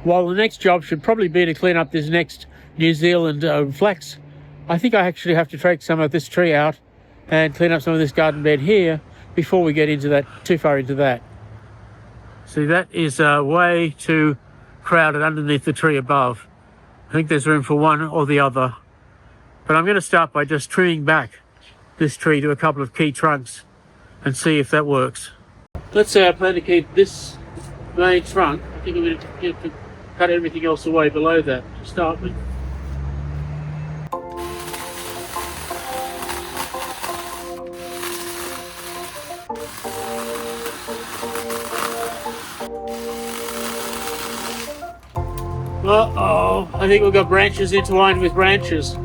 While the next job should probably be to clean up this next New Zealand flax, I think I actually have to take some of this tree out and clean up some of this garden bed here before we get into that, too far into that. See, that is way too crowded underneath the tree above. I think there's room for one or the other. But I'm going to start by just trimming back this tree to a couple of key trunks and see if that works. Let's say I plan to keep this main trunk. I think I'm going to cut everything else away below that to start with. Uh-oh, I think we've got branches intertwined with branches.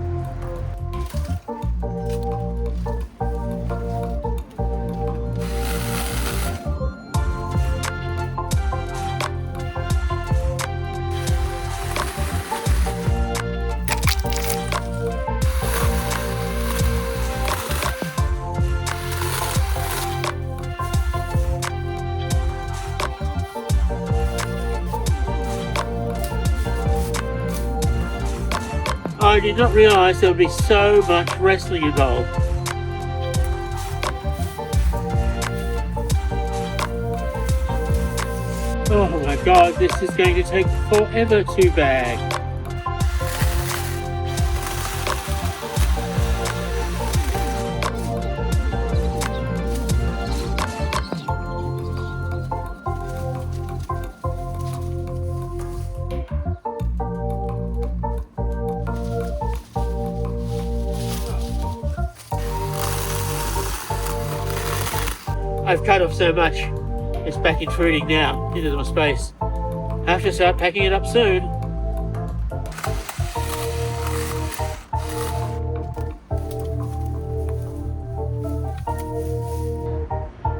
I did not realise there would be so much wrestling involved. Oh my god, this is going to take forever to bag. I've cut off so much, it's back intruding now into my space. I have to start packing it up soon.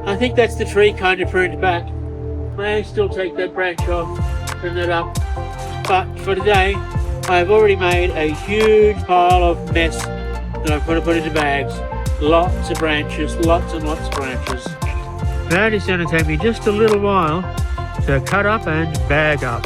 I think that's the tree kind of pruned back. May still take that branch off, trim that up. But for today, I've already made a huge pile of mess that I'm going to put into bags. Lots of branches, lots and lots of branches. That is going to take me just a little while to cut up and bag up.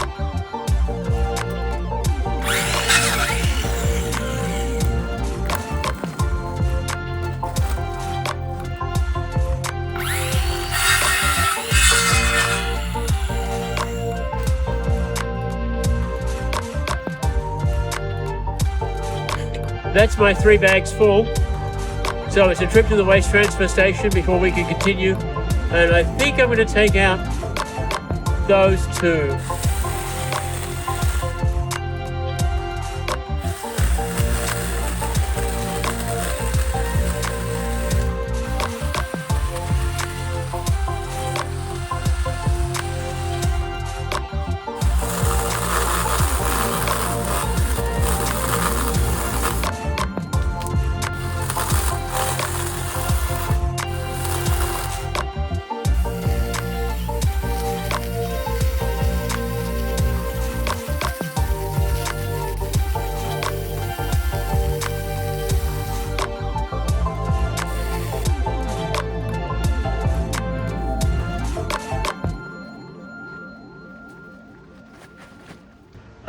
That's my 3 bags full. So it's a trip to the waste transfer station before we can continue. And I think I'm going to take out those 2.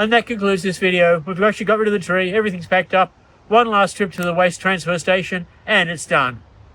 And that concludes this video. We've actually got rid of the tree, everything's packed up. One last trip to the waste transfer station, and it's done.